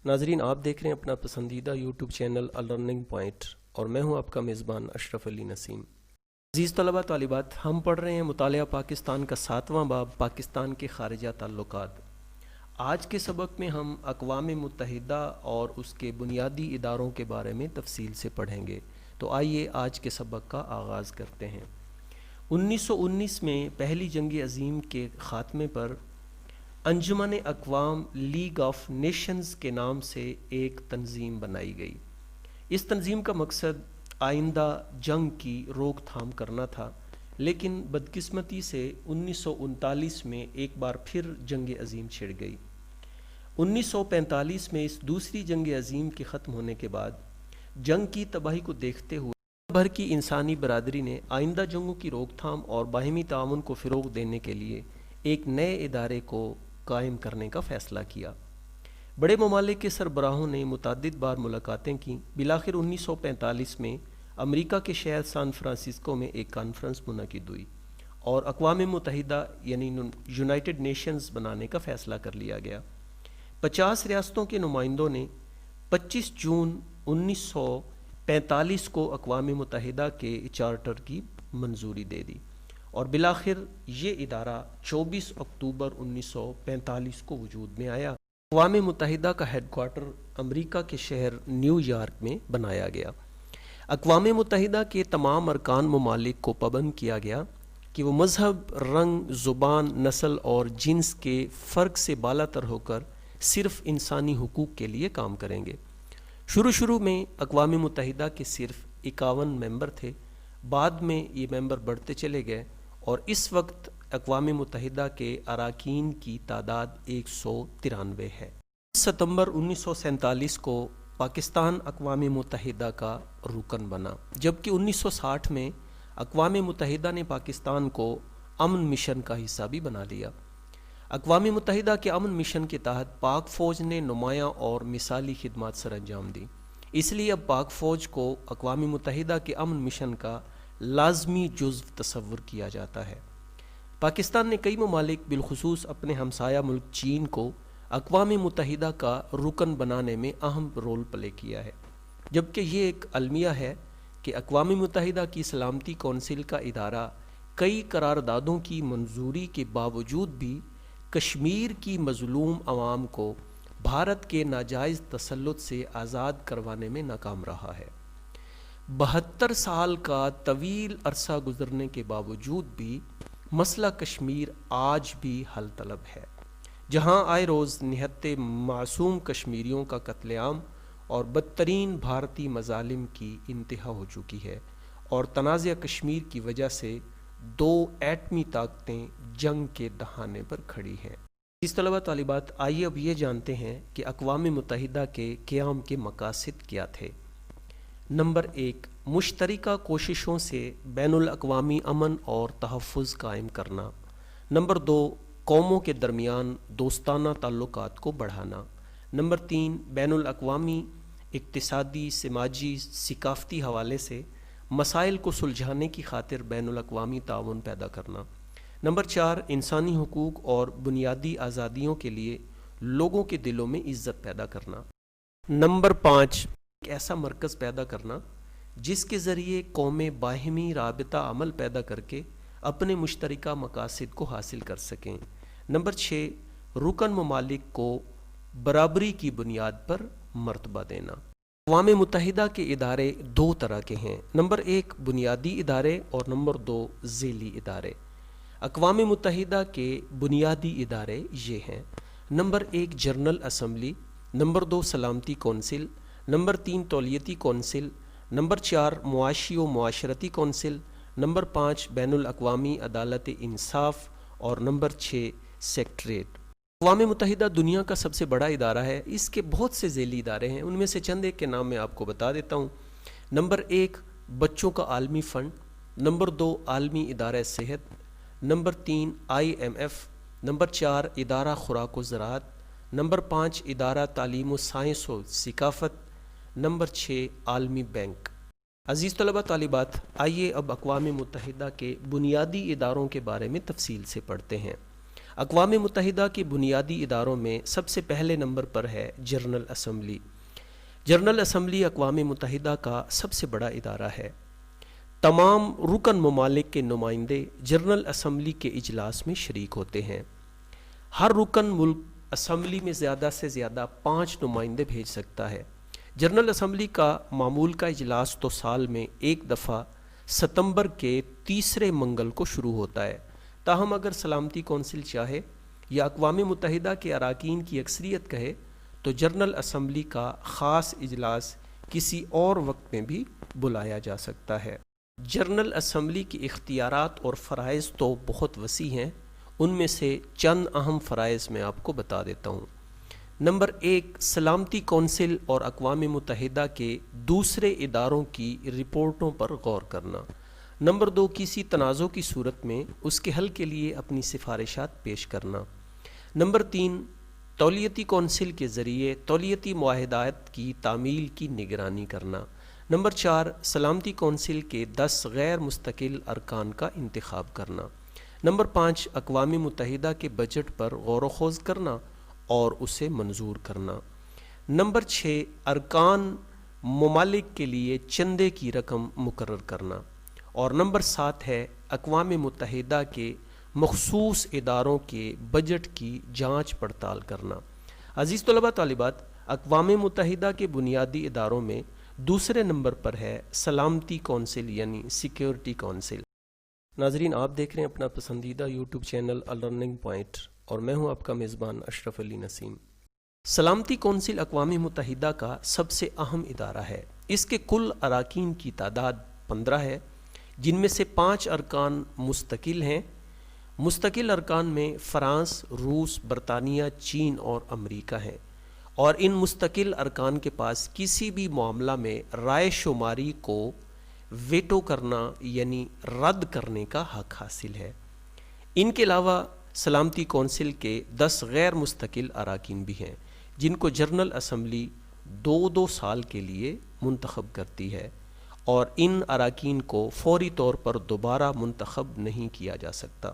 ناظرین، آپ دیکھ رہے ہیں اپنا پسندیدہ یوٹیوب چینل لرننگ پوائنٹ اور میں ہوں آپ کا میزبان اشرف علی نسیم۔ عزیز طلبہ طالبات، ہم پڑھ رہے ہیں مطالعہ پاکستان کا 7واں باب، پاکستان کے خارجہ تعلقات۔ آج کے سبق میں ہم اقوام متحدہ اور اس کے بنیادی اداروں کے بارے میں تفصیل سے پڑھیں گے۔ تو آئیے آج کے سبق کا آغاز کرتے ہیں۔ 1919 میں پہلی جنگ عظیم کے خاتمے پر انجمن اقوام لیگ آف نیشنز کے نام سے ایک تنظیم بنائی گئی۔ اس تنظیم کا مقصد آئندہ جنگ کی روک تھام کرنا تھا، لیکن بدقسمتی سے 1939 میں ایک بار پھر جنگ عظیم چھڑ گئی۔ 1945 میں اس دوسری جنگ عظیم کے ختم ہونے کے بعد جنگ کی تباہی کو دیکھتے ہوئے بھر کی انسانی برادری نے آئندہ جنگوں کی روک تھام اور باہمی تعاون کو فروغ دینے کے لیے ایک نئے ادارے کو قائم کرنے کا فیصلہ کیا۔ بڑے ممالک کے سربراہوں نے متعدد بار ملاقاتیں کیں۔ بالآخر 1945 میں امریکہ کے شہر سان فرانسسکو میں ایک کانفرنس منعقد ہوئی اور اقوام متحدہ یعنی یونائٹڈ نیشنز بنانے کا فیصلہ کر لیا گیا۔ 50 ریاستوں کے نمائندوں نے 25 جون 1945 کو اقوام متحدہ کے چارٹر کی منظوری دے دی اور بالآخر یہ ادارہ 24 اکتوبر 1945 کو وجود میں آیا۔ اقوام متحدہ کا ہیڈ کوارٹر امریکہ کے شہر نیو یارک میں بنایا گیا۔ اقوام متحدہ کے تمام ارکان ممالک کو پابند کیا گیا کہ وہ مذہب، رنگ، زبان، نسل اور جنس کے فرق سے بالا تر ہو کر صرف انسانی حقوق کے لیے کام کریں گے۔ شروع میں اقوام متحدہ کے صرف 51 ممبر تھے، بعد میں یہ ممبر بڑھتے چلے گئے اور اس وقت اقوام متحدہ کے اراکین کی تعداد 193 ہے۔ ستمبر 1947 کو پاکستان اقوام متحدہ کا رکن بنا، جبکہ 1960 میں اقوام متحدہ نے پاکستان کو امن مشن کا حصہ بھی بنا لیا۔ اقوام متحدہ کے امن مشن کے تحت پاک فوج نے نمایاں اور مثالی خدمات سر انجام دی، اس لیے اب پاک فوج کو اقوام متحدہ کے امن مشن کا لازمی جزو تصور کیا جاتا ہے۔ پاکستان نے کئی ممالک بالخصوص اپنے ہمسایہ ملک چین کو اقوام متحدہ کا رکن بنانے میں اہم رول پلے کیا ہے، جبکہ یہ ایک المیہ ہے کہ اقوام متحدہ کی سلامتی کونسل کا ادارہ کئی قراردادوں کی منظوری کے باوجود بھی کشمیر کی مظلوم عوام کو بھارت کے ناجائز تسلط سے آزاد کروانے میں ناکام رہا ہے۔ 72 سال کا طویل عرصہ گزرنے کے باوجود بھی مسئلہ کشمیر آج بھی حل طلب ہے، جہاں آئے روز نہتے معصوم کشمیریوں کا قتل عام اور بدترین بھارتی مظالم کی انتہا ہو چکی ہے، اور تنازع کشمیر کی وجہ سے 2 ایٹمی طاقتیں جنگ کے دہانے پر کھڑی ہیں۔ اس طلبہ طالبات، آئیے اب یہ جانتے ہیں کہ اقوام متحدہ کے قیام کے مقاصد کیا تھے۔ نمبر 1، مشترکہ کوششوں سے بین الاقوامی امن اور تحفظ قائم کرنا۔ نمبر 2، قوموں کے درمیان دوستانہ تعلقات کو بڑھانا۔ نمبر 3، بین الاقوامی اقتصادی، سماجی، ثقافتی حوالے سے مسائل کو سلجھانے کی خاطر بین الاقوامی تعاون پیدا کرنا۔ نمبر 4، انسانی حقوق اور بنیادی آزادیوں کے لیے لوگوں کے دلوں میں عزت پیدا کرنا۔ نمبر 5، ایک ایسا مرکز پیدا کرنا جس کے ذریعے قومیں باہمی رابطہ عمل پیدا کر کے اپنے مشترکہ مقاصد کو حاصل کر سکیں۔ نمبر 6، رکن ممالک کو برابری کی بنیاد پر مرتبہ دینا۔ اقوام متحدہ کے ادارے 2 طرح کے ہیں، نمبر 1 بنیادی ادارے اور نمبر 2 ذیلی ادارے۔ اقوام متحدہ کے بنیادی ادارے یہ ہیں: نمبر 1 جنرل اسمبلی، نمبر 2 سلامتی کونسل، نمبر 3 تولیتی کونسل، نمبر 4 معاشی و معاشرتی کونسل، نمبر 5 بین الاقوامی عدالت انصاف اور نمبر 6 سیکریٹریٹ۔ اقوام متحدہ دنیا کا سب سے بڑا ادارہ ہے، اس کے بہت سے ذیلی ادارے ہیں، ان میں سے چند ایک کے نام میں آپ کو بتا دیتا ہوں۔ نمبر 1 بچوں کا عالمی فنڈ، نمبر 2 عالمی ادارہ صحت، نمبر 3 IMF، نمبر 4 ادارہ خوراک و زراعت، نمبر 5 ادارہ تعلیم و سائنس و ثقافت، نمبر 6 عالمی بینک۔ عزیز طلبہ طالبات، آئیے اب اقوام متحدہ کے بنیادی اداروں کے بارے میں تفصیل سے پڑھتے ہیں۔ اقوام متحدہ کے بنیادی اداروں میں سب سے پہلے نمبر پر ہے جنرل اسمبلی۔ جنرل اسمبلی اقوام متحدہ کا سب سے بڑا ادارہ ہے۔ تمام رکن ممالک کے نمائندے جنرل اسمبلی کے اجلاس میں شریک ہوتے ہیں۔ ہر رکن ملک اسمبلی میں زیادہ سے زیادہ 5 نمائندے بھیج سکتا ہے۔ جنرل اسمبلی کا معمول کا اجلاس تو سال میں ایک دفعہ ستمبر کے تیسرے منگل کو شروع ہوتا ہے، تاہم اگر سلامتی کونسل چاہے یا اقوام متحدہ کے اراکین کی اکثریت کہے تو جنرل اسمبلی کا خاص اجلاس کسی اور وقت میں بھی بلایا جا سکتا ہے۔ جنرل اسمبلی کے اختیارات اور فرائض تو بہت وسیع ہیں، ان میں سے چند اہم فرائض میں آپ کو بتا دیتا ہوں۔ نمبر 1، سلامتی کونسل اور اقوام متحدہ کے دوسرے اداروں کی رپورٹوں پر غور کرنا۔ نمبر 2، کسی تنازع کی صورت میں اس کے حل کے لیے اپنی سفارشات پیش کرنا۔ نمبر 3، تولیتی کونسل کے ذریعے تولیتی معاہدات کی تعمیل کی نگرانی کرنا۔ نمبر 4، سلامتی کونسل کے 10 غیر مستقل ارکان کا انتخاب کرنا۔ نمبر 5، اقوام متحدہ کے بجٹ پر غور و خوض کرنا اور اسے منظور کرنا۔ نمبر 6، ارکان ممالک کے لیے چندے کی رقم مقرر کرنا۔ اور نمبر 7 ہے اقوام متحدہ کے مخصوص اداروں کے بجٹ کی جانچ پڑتال کرنا۔ عزیز طلباء طالبات، اقوام متحدہ کے بنیادی اداروں میں دوسرے نمبر پر ہے سلامتی کونسل یعنی سیکیورٹی کونسل۔ ناظرین، آپ دیکھ رہے ہیں اپنا پسندیدہ یوٹیوب چینل لرننگ پوائنٹ اور میں ہوں آپ کا میزبان اشرف علی نسیم۔ سلامتی کونسل اقوام متحدہ کا سب سے اہم ادارہ ہے۔ اس کے کل اراکین کی تعداد 15 ہے، جن میں سے 5 ارکان مستقل ہیں۔ مستقل ارکان میں فرانس، روس، برطانیہ، چین اور امریکہ ہیں، اور ان مستقل ارکان کے پاس کسی بھی معاملہ میں رائے شماری کو ویٹو کرنا یعنی رد کرنے کا حق حاصل ہے۔ ان کے علاوہ سلامتی کونسل کے 10 غیر مستقل اراکین بھی ہیں، جن کو جنرل اسمبلی 2 سال کے لیے منتخب کرتی ہے، اور ان اراکین کو فوری طور پر دوبارہ منتخب نہیں کیا جا سکتا۔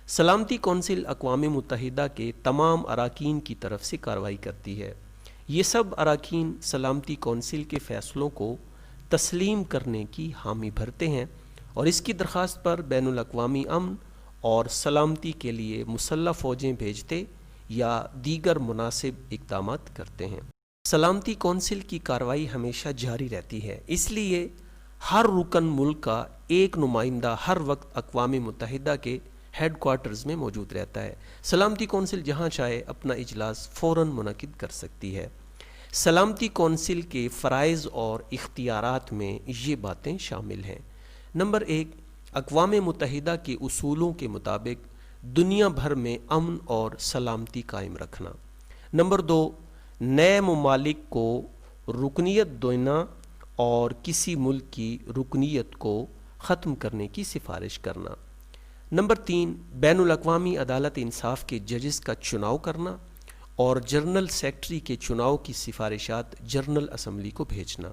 سلامتی کونسل اقوام متحدہ کے تمام اراکین کی طرف سے کارروائی کرتی ہے۔ یہ سب اراکین سلامتی کونسل کے فیصلوں کو تسلیم کرنے کی حامی بھرتے ہیں اور اس کی درخواست پر بین الاقوامی امن اور سلامتی کے لیے مسلح فوجیں بھیجتے یا دیگر مناسب اقدامات کرتے ہیں۔ سلامتی کونسل کی کارروائی ہمیشہ جاری رہتی ہے، اس لیے ہر رکن ملک کا ایک نمائندہ ہر وقت اقوام متحدہ کے ہیڈ کوارٹرز میں موجود رہتا ہے۔ سلامتی کونسل جہاں چاہے اپنا اجلاس فوراً منعقد کر سکتی ہے۔ سلامتی کونسل کے فرائض اور اختیارات میں یہ باتیں شامل ہیں۔ نمبر 1، اقوام متحدہ کے اصولوں کے مطابق دنیا بھر میں امن اور سلامتی قائم رکھنا۔ نمبر 2، نئے ممالک کو رکنیت دینا اور کسی ملک کی رکنیت کو ختم کرنے کی سفارش کرنا۔ نمبر 3، بین الاقوامی عدالت انصاف کے ججز کا چناؤ کرنا اور جنرل سیکرٹری کے چناؤ کی سفارشات جنرل اسمبلی کو بھیجنا۔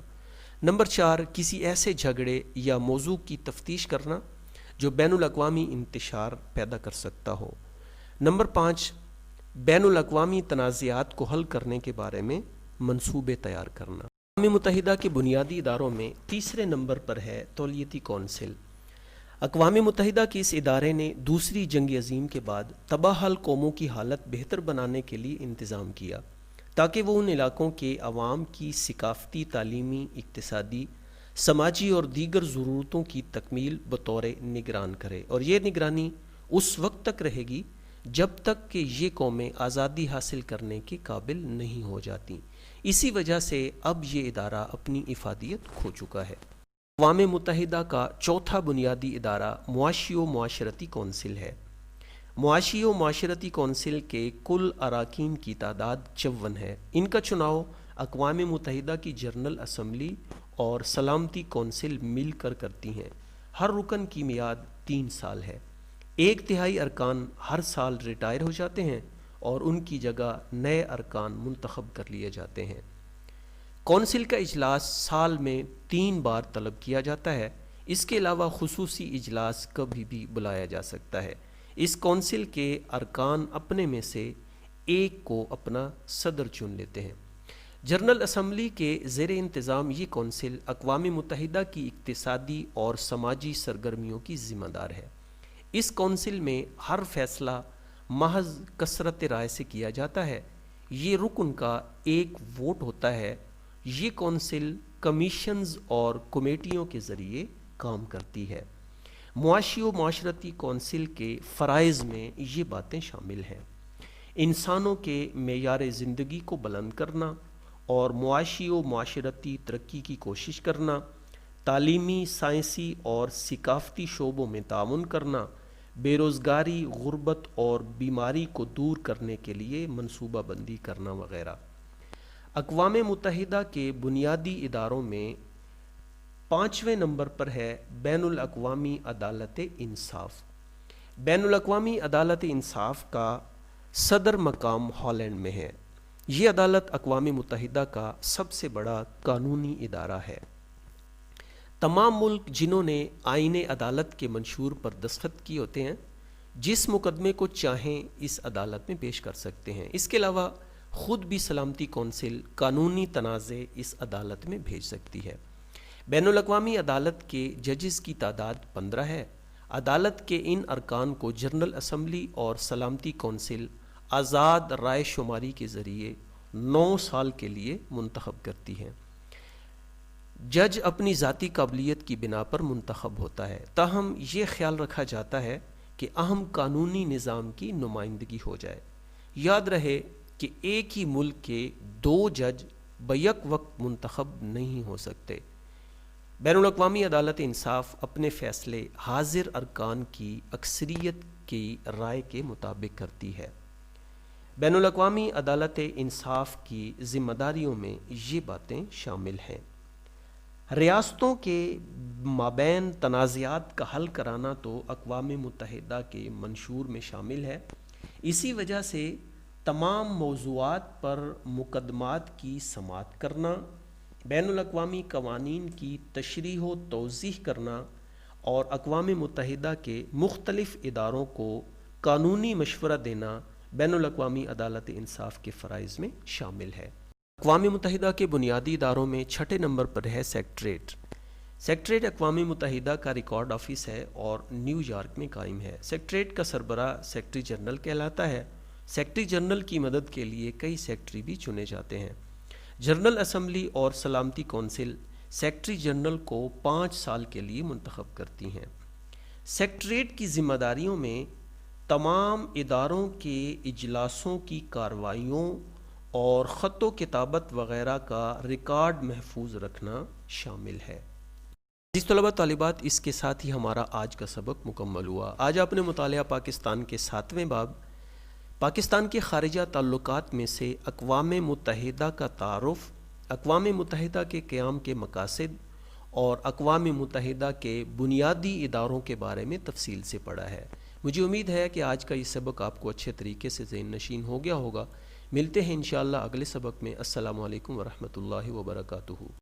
نمبر 4، کسی ایسے جھگڑے یا موضوع کی تفتیش کرنا جو بین الاقوامی انتشار پیدا کر سکتا ہو۔ نمبر 5، بین الاقوامی تنازعات کو حل کرنے کے بارے میں منصوبے تیار کرنا۔ اقوام متحدہ کے بنیادی اداروں میں تیسرے نمبر پر ہے تولیتی کونسل۔ اقوام متحدہ کے اس ادارے نے دوسری جنگ عظیم کے بعد تباہ حال قوموں کی حالت بہتر بنانے کے لیے انتظام کیا تاکہ وہ ان علاقوں کے عوام کی ثقافتی، تعلیمی، اقتصادی، سماجی اور دیگر ضرورتوں کی تکمیل بطور نگران کرے، اور یہ نگرانی اس وقت تک رہے گی جب تک کہ یہ قومیں آزادی حاصل کرنے کے قابل نہیں ہو جاتی۔ اسی وجہ سے اب یہ ادارہ اپنی افادیت کھو چکا ہے۔ اقوام متحدہ کا چوتھا بنیادی ادارہ معاشی و معاشرتی کونسل ہے۔ معاشی و معاشرتی کونسل کے کل اراکین کی تعداد 54 ہے۔ ان کا چناؤ اقوام متحدہ کی جنرل اسمبلی اور سلامتی کونسل مل کر کرتی ہیں۔ ہر رکن کی میعاد 3 سال ہے۔ 1/3 ارکان ہر سال ریٹائر ہو جاتے ہیں اور ان کی جگہ نئے ارکان منتخب کر لیے جاتے ہیں۔ کونسل کا اجلاس سال میں 3 بار طلب کیا جاتا ہے۔ اس کے علاوہ خصوصی اجلاس کبھی بھی بلایا جا سکتا ہے۔ اس کونسل کے ارکان اپنے میں سے ایک کو اپنا صدر چن لیتے ہیں۔ جنرل اسمبلی کے زیر انتظام یہ کونسل اقوام متحدہ کی اقتصادی اور سماجی سرگرمیوں کی ذمہ دار ہے۔ اس کونسل میں ہر فیصلہ محض کثرت رائے سے کیا جاتا ہے۔ یہ رکن کا ایک ووٹ ہوتا ہے۔ یہ کونسل کمیشنز اور کمیٹیوں کے ذریعے کام کرتی ہے۔ معاشی و معاشرتی کونسل کے فرائض میں یہ باتیں شامل ہیں: انسانوں کے معیار زندگی کو بلند کرنا اور معاشی و معاشرتی ترقی کی کوشش کرنا، تعلیمی، سائنسی اور ثقافتی شعبوں میں تعاون کرنا، بے روزگاری، غربت اور بیماری کو دور کرنے کے لیے منصوبہ بندی کرنا وغیرہ۔ اقوام متحدہ کے بنیادی اداروں میں 5ویں نمبر پر ہے بین الاقوامی عدالت انصاف۔ بین الاقوامی عدالت انصاف کا صدر مقام ہالینڈ میں ہے۔ یہ عدالت اقوام متحدہ کا سب سے بڑا قانونی ادارہ ہے۔ تمام ملک جنہوں نے آئین عدالت کے منشور پر دستخط کیے ہوتے ہیں، جس مقدمے کو چاہیں اس عدالت میں پیش کر سکتے ہیں۔ اس کے علاوہ خود بھی سلامتی کونسل قانونی تنازع اس عدالت میں بھیج سکتی ہے۔ بین الاقوامی عدالت کے ججز کی تعداد 15 ہے۔ عدالت کے ان ارکان کو جنرل اسمبلی اور سلامتی کونسل آزاد رائے شماری کے ذریعے 9 سال کے لیے منتخب کرتی ہیں۔ جج اپنی ذاتی قابلیت کی بنا پر منتخب ہوتا ہے، تاہم یہ خیال رکھا جاتا ہے کہ اہم قانونی نظام کی نمائندگی ہو جائے۔ یاد رہے کہ ایک ہی ملک کے 2 جج بیک وقت منتخب نہیں ہو سکتے۔ بین الاقوامی عدالت انصاف اپنے فیصلے حاضر ارکان کی اکثریت کی رائے کے مطابق کرتی ہے۔ بین الاقوامی عدالت انصاف کی ذمہ داریوں میں یہ باتیں شامل ہیں: ریاستوں کے مابین تنازعات کا حل کرانا تو اقوام متحدہ کے منشور میں شامل ہے۔ اسی وجہ سے تمام موضوعات پر مقدمات کی سماعت کرنا، بین الاقوامی قوانین کی تشریح و توضیح کرنا اور اقوام متحدہ کے مختلف اداروں کو قانونی مشورہ دینا بین الاقوامی عدالت انصاف کے فرائض میں شامل ہے۔ اقوام متحدہ کے بنیادی اداروں میں 6 نمبر پر ہے سیکریٹریٹ۔ سیکریٹریٹ اقوام متحدہ کا ریکارڈ آفس ہے اور نیو یارک میں قائم ہے۔ سیکریٹریٹ کا سربراہ سیکرٹری جنرل کہلاتا ہے۔ سیکرٹری جنرل کی مدد کے لیے کئی سیکرٹری بھی چنے جاتے ہیں۔ جنرل اسمبلی اور سلامتی کونسل سیکرٹری جنرل کو 5 سال کے لیے منتخب کرتی ہیں۔ سیکریٹریٹ کی ذمہ داریوں میں تمام اداروں کے اجلاسوں کی کارروائیوں اور خط و کتابت وغیرہ کا ریکارڈ محفوظ رکھنا شامل ہے۔ عزیز طلبہ طالبات، اس کے ساتھ ہی ہمارا آج کا سبق مکمل ہوا۔ آج آپ نے مطالعہ پاکستان کے 7ویں باب پاکستان کے خارجہ تعلقات میں سے اقوام متحدہ کا تعارف، اقوام متحدہ کے قیام کے مقاصد اور اقوام متحدہ کے بنیادی اداروں کے بارے میں تفصیل سے پڑھا ہے۔ مجھے امید ہے کہ آج کا یہ سبق آپ کو اچھے طریقے سے ذہن نشین ہو گیا ہوگا۔ ملتے ہیں انشاءاللہ اگلے سبق میں۔ السلام علیکم ورحمۃ اللہ وبرکاتہ۔